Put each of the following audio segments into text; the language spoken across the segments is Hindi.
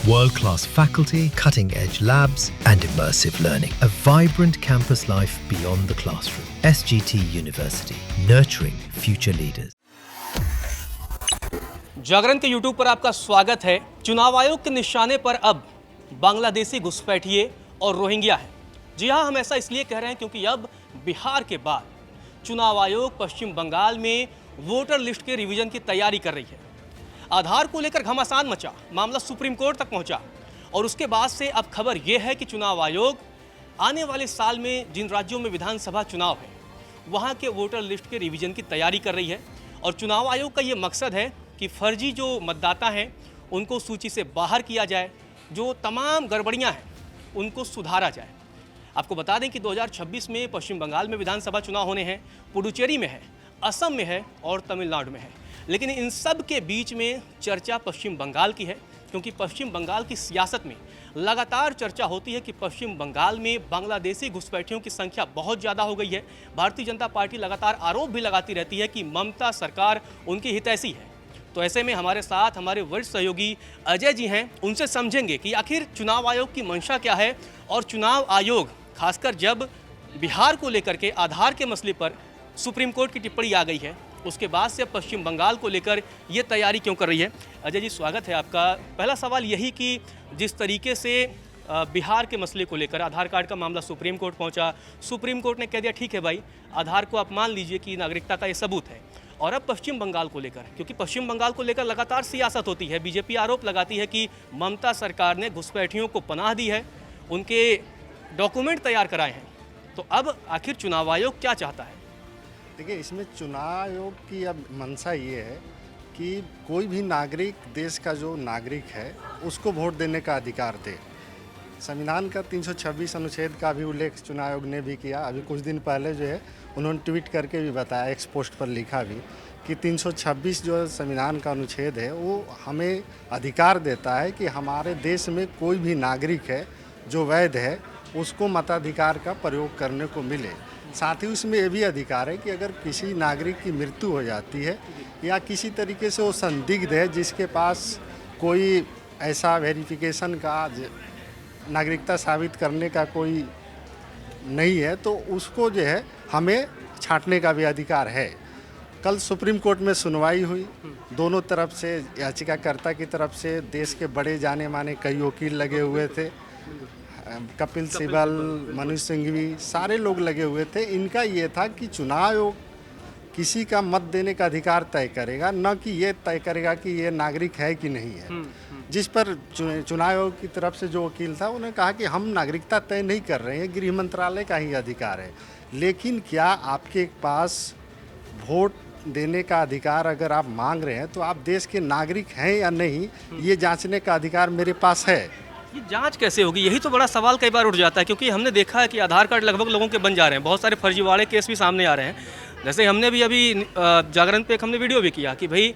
World-class faculty, cutting-edge labs and immersive learning. A vibrant campus life beyond the classroom. SGT University, nurturing future leaders. जागरण के YouTube पर आपका स्वागत है। चुनाव आयोग के निशाने पर अब बांग्लादेशी घुसपैठिए और रोहिंग्या है। जी हाँ, हम ऐसा इसलिए कह रहे हैं क्योंकि अब बिहार के बाद चुनाव आयोग पश्चिम बंगाल में वोटर लिस्ट के रिवीजन की तैयारी कर रही है। आधार को लेकर घमासान मचा, मामला सुप्रीम कोर्ट तक पहुंचा और उसके बाद से अब खबर यह है कि चुनाव आयोग आने वाले साल में जिन राज्यों में विधानसभा चुनाव है वहां के वोटर लिस्ट के रिवीजन की तैयारी कर रही है। और चुनाव आयोग का ये मकसद है कि फर्जी जो मतदाता हैं उनको सूची से बाहर किया जाए, जो तमाम गड़बड़ियाँ हैं उनको सुधारा जाए। आपको बता दें कि 2026 में पश्चिम बंगाल में विधानसभा चुनाव होने हैं, पुडुचेरी में है, असम में है और तमिलनाडु में है। लेकिन इन सब के बीच में चर्चा पश्चिम बंगाल की है, क्योंकि पश्चिम बंगाल की सियासत में लगातार चर्चा होती है कि पश्चिम बंगाल में बांग्लादेशी घुसपैठियों की संख्या बहुत ज़्यादा हो गई है। भारतीय जनता पार्टी लगातार आरोप भी लगाती रहती है कि ममता सरकार उनकी हितैषी है। तो ऐसे में हमारे साथ हमारे वरिष्ठ सहयोगी अजय जी हैं, उनसे समझेंगे कि आखिर चुनाव आयोग की मंशा क्या है और चुनाव आयोग खासकर जब बिहार को लेकर के आधार के मसले पर सुप्रीम कोर्ट की टिप्पणी आ गई है उसके बाद से पश्चिम बंगाल को लेकर ये तैयारी क्यों कर रही है। अजय जी, स्वागत है आपका। पहला सवाल यही कि जिस तरीके से बिहार के मसले को लेकर आधार कार्ड का मामला सुप्रीम कोर्ट पहुंचा, सुप्रीम कोर्ट ने कह दिया ठीक है भाई, आधार को आप मान लीजिए कि नागरिकता का ये सबूत है। और अब पश्चिम बंगाल को लेकर, क्योंकि पश्चिम बंगाल को लेकर लगातार सियासत होती है, बीजेपी आरोप लगाती है कि ममता सरकार ने घुसपैठियों को पनाह दी है, उनके डॉक्यूमेंट तैयार कराए हैं। तो अब आखिर चुनाव आयोग क्या चाहता है? देखिए, इसमें चुनाव आयोग की अब मंशा ये है कि कोई भी नागरिक, देश का जो नागरिक है उसको वोट देने का अधिकार दे। संविधान का 326 अनुच्छेद का भी उल्लेख चुनाव आयोग ने भी किया। अभी कुछ दिन पहले जो है उन्होंने ट्वीट करके भी बताया, एक्स पोस्ट पर लिखा भी कि 326 जो संविधान का अनुच्छेद है वो हमें अधिकार देता है कि हमारे देश में कोई भी नागरिक है जो वैध है उसको मताधिकार का प्रयोग करने को मिले। साथ ही उसमें ये भी अधिकार है कि अगर किसी नागरिक की मृत्यु हो जाती है या किसी तरीके से वो संदिग्ध है जिसके पास कोई ऐसा वेरिफिकेशन का नागरिकता साबित करने का कोई नहीं है तो उसको जो है हमें छांटने का भी अधिकार है। कल सुप्रीम कोर्ट में सुनवाई हुई, दोनों तरफ से, याचिकाकर्ता की तरफ से देश के बड़े जाने माने कई वकील लगे हुए थे, कपिल सिब्बल, मनोज सिंघवी, सारे लोग लगे हुए थे। इनका ये था कि चुनाव आयोग किसी का मत देने का अधिकार तय करेगा, न कि ये तय करेगा कि ये नागरिक है कि नहीं है। जिस पर चुनाव आयोग की तरफ से जो वकील था उन्होंने कहा कि हम नागरिकता तय नहीं कर रहे हैं, गृह मंत्रालय का ही अधिकार है। लेकिन क्या आपके पास वोट देने का अधिकार अगर आप मांग रहे हैं तो आप देश के नागरिक हैं या नहीं, ये जांचने का अधिकार मेरे पास है। ये जांच कैसे होगी, यही तो बड़ा सवाल कई बार उठ जाता है, क्योंकि हमने देखा है कि आधार कार्ड लगभग लोगों के बन जा रहे हैं, बहुत सारे फर्जीवाड़े केस भी सामने आ रहे हैं। जैसे हमने भी अभी जागरण पे एक हमने वीडियो भी किया कि भाई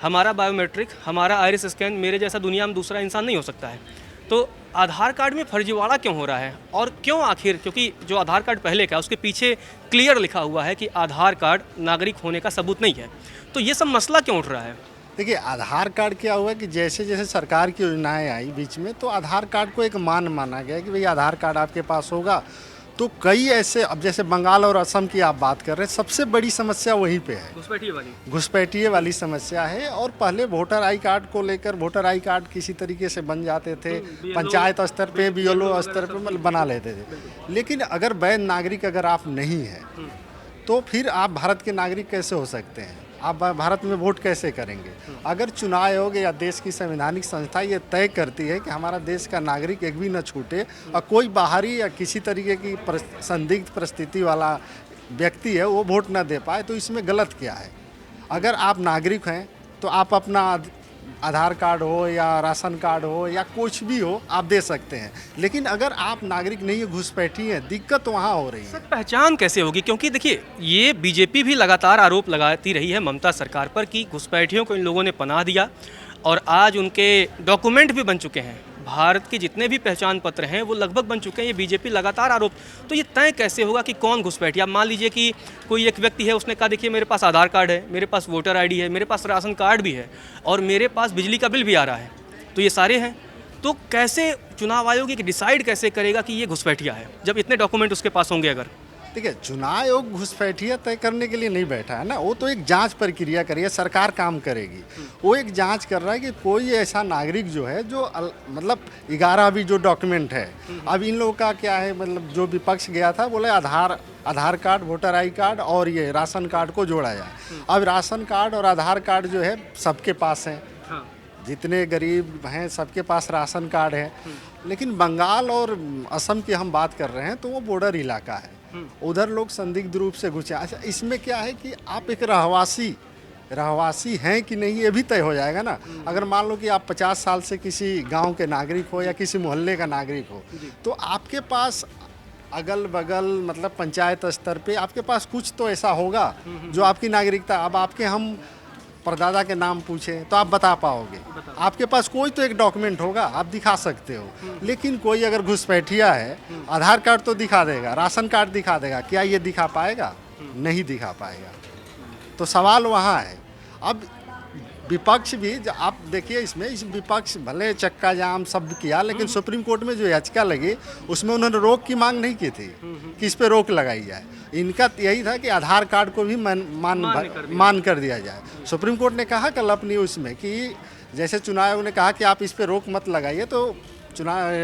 हमारा बायोमेट्रिक, हमारा आइरिस स्कैन, मेरे जैसा दुनिया में दूसरा इंसान नहीं हो सकता है। तो आधार कार्ड में फर्जीवाड़ा क्यों हो रहा है और क्यों आखिर? क्योंकि जो आधार कार्ड पहले का उसके पीछे क्लियर लिखा हुआ है कि आधार कार्ड नागरिक होने का सबूत नहीं है। तो ये सब मसला क्यों उठ रहा है? देखिए, आधार कार्ड क्या हुआ कि जैसे जैसे सरकार की योजनाएं आई बीच में तो आधार कार्ड को एक मान माना गया कि भाई आधार कार्ड आपके पास होगा। तो कई ऐसे, अब जैसे बंगाल और असम की आप बात कर रहे हैं, सबसे बड़ी समस्या वहीं पे है, घुसपैठिए वाली समस्या है। और पहले वोटर आई कार्ड को लेकर, वोटर आई कार्ड किसी तरीके से बन जाते थे, पंचायत स्तर पे, BLO स्तर पे मतलब बना लेते थे। लेकिन अगर वैध नागरिक अगर आप नहीं हैं तो फिर आप भारत के नागरिक कैसे हो सकते हैं? आप भारत में वोट कैसे करेंगे? अगर चुनाव आयोग या देश की संवैधानिक संस्था ये तय करती है कि हमारा देश का नागरिक एक भी न छूटे और कोई बाहरी या किसी तरीके की संदिग्ध परिस्थिति वाला व्यक्ति है वो वोट न दे पाए, तो इसमें गलत क्या है? अगर आप नागरिक हैं तो आप अपना आधार कार्ड हो या राशन कार्ड हो या कुछ भी हो आप दे सकते हैं। लेकिन अगर आप नागरिक नहीं है, घुसपैठी हैं, दिक्कत वहाँ हो रही है। सर, पहचान कैसे होगी? क्योंकि देखिए, ये बीजेपी भी लगातार आरोप लगाती रही है ममता सरकार पर कि घुसपैठियों को इन लोगों ने पनाह दिया और आज उनके डॉक्यूमेंट भी बन चुके हैं। भारत के जितने भी पहचान पत्र हैं वो लगभग बन चुके हैं। ये बीजेपी लगातार आरोप, तो ये तय कैसे होगा कि कौन घुसपैठिया? आप मान लीजिए कि कोई एक व्यक्ति है, उसने कहा देखिए मेरे पास आधार कार्ड है, मेरे पास वोटर आईडी है, मेरे पास राशन कार्ड भी है और मेरे पास बिजली का बिल भी आ रहा है, तो ये सारे हैं। तो कैसे चुनाव आयोग ये डिसाइड कैसे करेगा कि ये घुसपैठिया है, जब इतने डॉक्यूमेंट उसके पास होंगे अगर? देखिए, चुनाव आयोग घुसपैठिया तय करने के लिए नहीं बैठा है ना, वो तो एक जांच प्रक्रिया करिए, सरकार काम करेगी। वो एक जांच कर रहा है कि कोई ऐसा नागरिक जो है जो मतलब 11 अभी जो डॉक्यूमेंट है, अब इन लोगों का क्या है, मतलब जो विपक्ष गया था बोले आधार कार्ड, वोटर आई कार्ड और ये राशन कार्ड को जोड़ा जाए। अब राशन कार्ड और आधार कार्ड जो है सबके पास है, जितने गरीब हैं सबके पास राशन कार्ड है। लेकिन बंगाल और असम की हम बात कर रहे हैं तो वो बॉर्डर इलाका है, उधर लोग संदिग्ध रूप से घुसे। अच्छा, इसमें क्या है कि आप एक रहवासी हैं कि नहीं ये भी तय हो जाएगा ना। अगर मान लो कि आप 50 साल से किसी गांव के नागरिक हो या किसी मोहल्ले का नागरिक हो, तो आपके पास अगल बगल मतलब पंचायत स्तर पे आपके पास कुछ तो ऐसा होगा जो आपकी नागरिकता, अब आपके हम परदादा के नाम पूछें तो आप बता पाओगे, आपके पास कोई तो एक डॉक्यूमेंट होगा, आप दिखा सकते हो। लेकिन कोई अगर घुसपैठिया है, आधार कार्ड तो दिखा देगा, राशन कार्ड दिखा देगा, क्या ये दिखा पाएगा? नहीं दिखा पाएगा। तो सवाल वहाँ है। अब विपक्ष भी आप देखिए, इसमें इस विपक्ष भले चक्का जाम सब किया, लेकिन सुप्रीम कोर्ट में जो याचिका लगी उसमें उन्होंने रोक की मांग नहीं की थी कि इस पे रोक लगाई जाए। इनका यही था कि आधार कार्ड को भी मान कर दिया जाए। सुप्रीम कोर्ट ने कहा कल अपनी उसमें कि जैसे चुनाव आयोग ने कहा कि आप इस पे रोक मत लगाइए, तो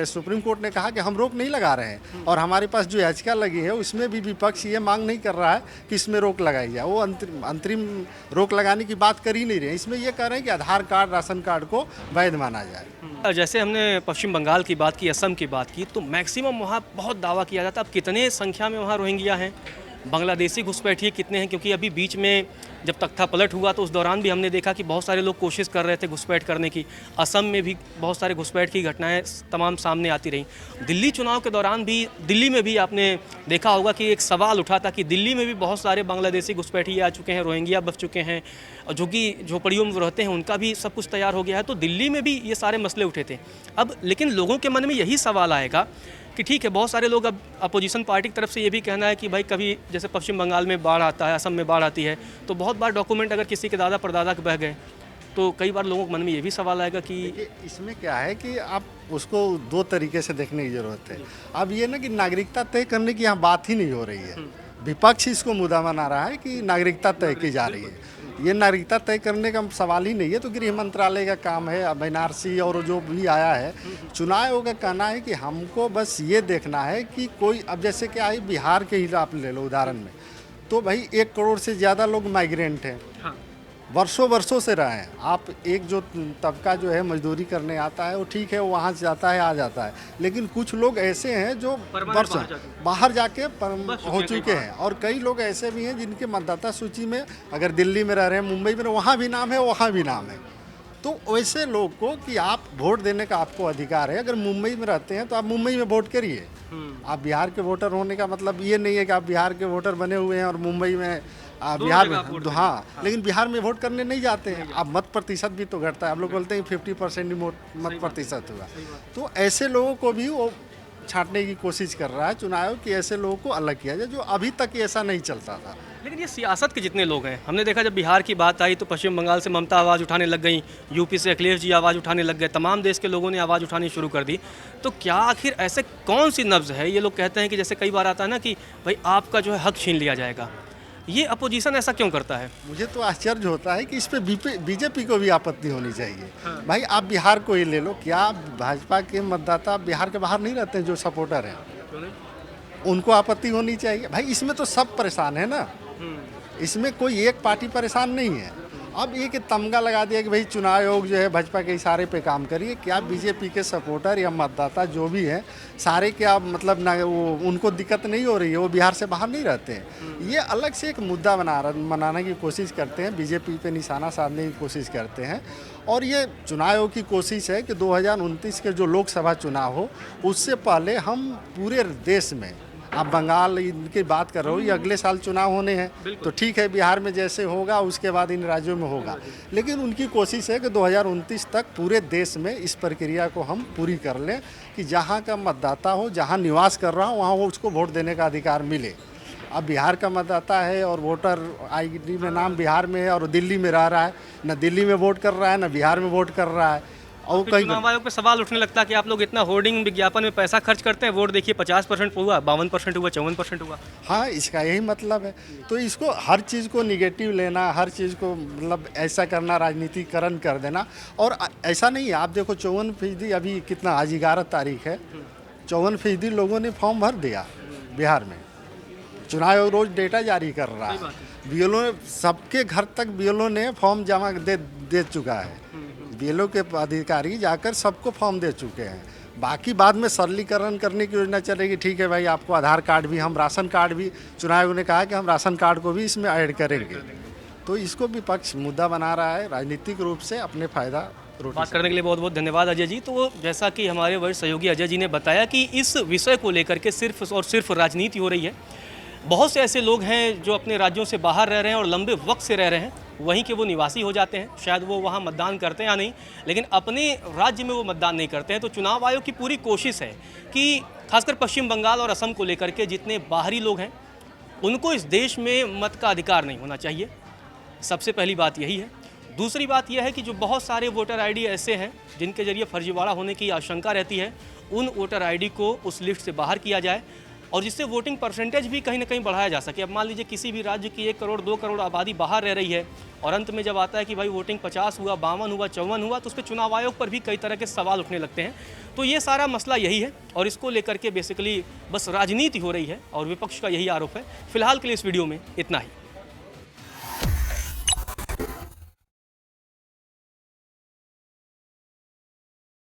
सुप्रीम कोर्ट ने कहा कि हम रोक नहीं लगा रहे हैं। और हमारे पास जो याचिका लगी है उसमें भी विपक्ष ये मांग नहीं कर रहा है कि इसमें रोक लगाई जाए, वो अंतरिम रोक लगाने की बात कर ही नहीं रहे। इसमें ये कह रहे हैं कि आधार कार्ड, राशन कार्ड को वैध माना जाए। जैसे हमने पश्चिम बंगाल की बात की, असम की बात की, तो मैक्सिमम वहाँ बहुत दावा किया जाता है। अब कितने संख्या में वहाँ रोहिंग्या हैं, बांग्लादेशी घुसपैठिए कितने हैं? क्योंकि अभी बीच में जब तख्ता पलट हुआ तो उस दौरान भी हमने देखा कि बहुत सारे लोग कोशिश कर रहे थे घुसपैठ करने की। असम में भी बहुत सारे घुसपैठ की घटनाएं तमाम सामने आती रहीं। दिल्ली चुनाव के दौरान भी, दिल्ली में भी आपने देखा होगा कि एक सवाल उठा था कि दिल्ली में भी बहुत सारे बांग्लादेशी घुसपैठिए आ चुके हैं, रोहिंग्या बच चुके हैं, और जो कि झोपड़ियों में रहते हैं उनका भी सब कुछ तैयार हो गया है। तो दिल्ली में भी ये सारे मसले उठे थे। अब लेकिन लोगों के मन में यही सवाल आएगा कि ठीक है, बहुत सारे लोग, अब अपोजिशन पार्टी की तरफ से ये भी कहना है कि भाई कभी जैसे पश्चिम बंगाल में बाढ़ आता है, असम में बाढ़ आती है, तो बहुत बार डॉक्यूमेंट अगर किसी के दादा परदादा के बह गए तो कई बार लोगों के मन में ये भी सवाल आएगा कि इसमें क्या है कि आप उसको दो तरीके से देखने की ज़रूरत है। अब ये ना कि नागरिकता तय करने की यहाँ बात ही नहीं हो रही है, विपक्ष इसको मुद्दा बना रहा है कि नागरिकता तय की जा रही है। ये नागरिकता तय करने का सवाल ही नहीं है, तो गृह मंत्रालय का काम है। अब एनआरसी और जो भी आया है, चुनाव आयोग का कहना है कि हमको बस ये देखना है कि कोई, अब जैसे क्या है बिहार के ही आप ले लो उदाहरण में, तो भाई 1 करोड़ से ज़्यादा लोग माइग्रेंट हैं, वर्षों से रहे हैं। आप एक जो तबका जो है मजदूरी करने आता है वो ठीक है, वो वहाँ से जाता है, आ जाता है। लेकिन कुछ लोग ऐसे हैं जो वर्षों बाहर जाके हो चुके हैं, और कई लोग ऐसे भी हैं जिनके मतदाता सूची में अगर दिल्ली में रह रहे हैं, मुंबई में, वहाँ भी नाम है, वहाँ भी नाम है। तो वैसे लोग को कि आप वोट देने का आपको अधिकार है। अगर मुंबई में रहते हैं तो आप मुंबई में वोट करिए। आप बिहार के वोटर होने का मतलब ये नहीं है कि आप बिहार के वोटर बने हुए हैं और मुंबई में बिहार में, हाँ, लेकिन बिहार में वोट करने नहीं जाते हैं। अब मत प्रतिशत भी तो घटता है। आप लोग बोलते हैं 50% मत प्रतिशत हुआ, तो ऐसे लोगों को भी वो छांटने की कोशिश कर रहा है चुनाव आयोग कि ऐसे लोगों को अलग किया जाए, जो अभी तक ऐसा नहीं चलता था। लेकिन ये सियासत के जितने लोग हैं, हमने देखा जब बिहार की बात आई तो पश्चिम बंगाल से ममता आवाज़ उठाने लग गई, यूपी से अखिलेश जी आवाज़ उठाने लग गए, तमाम देश के लोगों ने आवाज़ उठानी शुरू कर दी। तो क्या आखिर ऐसे कौन सी नब्ज़ है? ये लोग कहते हैं कि जैसे कई बार आता है ना कि भाई आपका जो है हक छीन लिया जाएगा, ये अपोजिशन ऐसा क्यों करता है? मुझे तो आश्चर्य होता है कि इस पे बीजेपी को भी आपत्ति होनी चाहिए। भाई आप बिहार को ही ले लो, क्या भाजपा के मतदाता बिहार के बाहर नहीं रहते हैं जो सपोर्टर हैं? उनको आपत्ति होनी चाहिए। भाई इसमें तो सब परेशान है ना, इसमें कोई एक पार्टी परेशान नहीं है। अब ये कि तमगा लगा दिया कि भाई चुनाव आयोग जो है भाजपा के इशारे पे काम करिए, क्या बीजेपी के सपोर्टर या मतदाता जो भी हैं सारे, क्या मतलब ना वो उनको दिक्कत नहीं हो रही है? वो बिहार से बाहर नहीं रहते हैं। ये अलग से एक मुद्दा बनाने की कोशिश करते हैं, बीजेपी पे निशाना साधने की कोशिश करते हैं। और ये चुनाव आयोग की कोशिश है कि 2029 के जो लोकसभा चुनाव हो उससे पहले हम पूरे देश में, आप बंगाल इनकी बात कर रहे हो, ये अगले साल चुनाव होने हैं, तो ठीक है बिहार में जैसे होगा उसके बाद इन राज्यों में होगा, लेकिन उनकी कोशिश है कि 2029 तक पूरे देश में इस प्रक्रिया को हम पूरी कर लें कि जहाँ का मतदाता हो, जहाँ निवास कर रहा हो, वहाँ वो उसको वोट देने का अधिकार मिले। अब बिहार का मतदाता है और वोटर आईडी में नाम बिहार में है और दिल्ली में रह रहा है, न दिल्ली में वोट कर रहा है न बिहार में वोट कर रहा है, और फिर कई चुनाव आयोग पे सवाल उठने लगता है कि आप लोग इतना होर्डिंग विज्ञापन में पैसा खर्च करते हैं, वोट देखिए 50% हुआ, 52% हुआ, 54% हुआ। हाँ, इसका यही मतलब है। तो इसको हर चीज़ को निगेटिव लेना, हर चीज़ को मतलब ऐसा करना, राजनीतिकरण कर देना। और ऐसा नहीं है, आप देखो 54% अभी कितना, आज 11 तारीख है, 54% लोगों ने फॉर्म भर दिया बिहार में। चुनाव आयोग रोज डेटा जारी कर रहा है, बीएलओ सबके घर तक बीएलओ ने फॉर्म जमा दे चुका है। बीएलओ के अधिकारी जाकर सबको फॉर्म दे चुके हैं। बाकी बाद में सरलीकरण करने की योजना चलेगी, ठीक है भाई, आपको आधार कार्ड भी, हम राशन कार्ड भी, चुनाव आयोग ने कहा कि हम राशन कार्ड को भी इसमें ऐड करेंगे। तो इसको विपक्ष मुद्दा बना रहा है, राजनीतिक रूप से अपने फायदा बात करने के लिए बहुत बहुत धन्यवाद अजय जी। तो जैसा कि हमारे वरिष्ठ सहयोगी अजय जी ने बताया कि इस विषय को लेकर के सिर्फ और सिर्फ राजनीति हो रही है। बहुत से ऐसे लोग हैं जो अपने राज्यों से बाहर रह रहे हैं और लंबे वक्त से रह रहे हैं, वहीं के वो निवासी हो जाते हैं, शायद वो वहाँ मतदान करते हैं या नहीं, लेकिन अपने राज्य में वो मतदान नहीं करते हैं। तो चुनाव आयोग की पूरी कोशिश है कि खासकर पश्चिम बंगाल और असम को लेकर के जितने बाहरी लोग हैं उनको इस देश में मत का अधिकार नहीं होना चाहिए। सबसे पहली बात यही है। दूसरी बात यह है कि जो बहुत सारे वोटर आईडी ऐसे हैं जिनके जरिए फर्जीवाड़ा होने की आशंका रहती है, उन वोटर आईडी को उस लिस्ट से बाहर किया जाए और जिससे वोटिंग परसेंटेज भी कहीं ना कहीं बढ़ाया जा सके। अब मान लीजिए किसी भी राज्य की 1 करोड़ 2 करोड़ आबादी बाहर रह रही है और अंत में जब आता है कि भाई वोटिंग 50 हुआ, 52 हुआ, 54 हुआ, तो उस पर चुनाव आयोग पर भी कई तरह के सवाल उठने लगते हैं। तो ये सारा मसला यही है और इसको लेकर के बेसिकली बस राजनीति हो रही है और विपक्ष का यही आरोप है। फिलहाल के लिए इस वीडियो में इतना ही।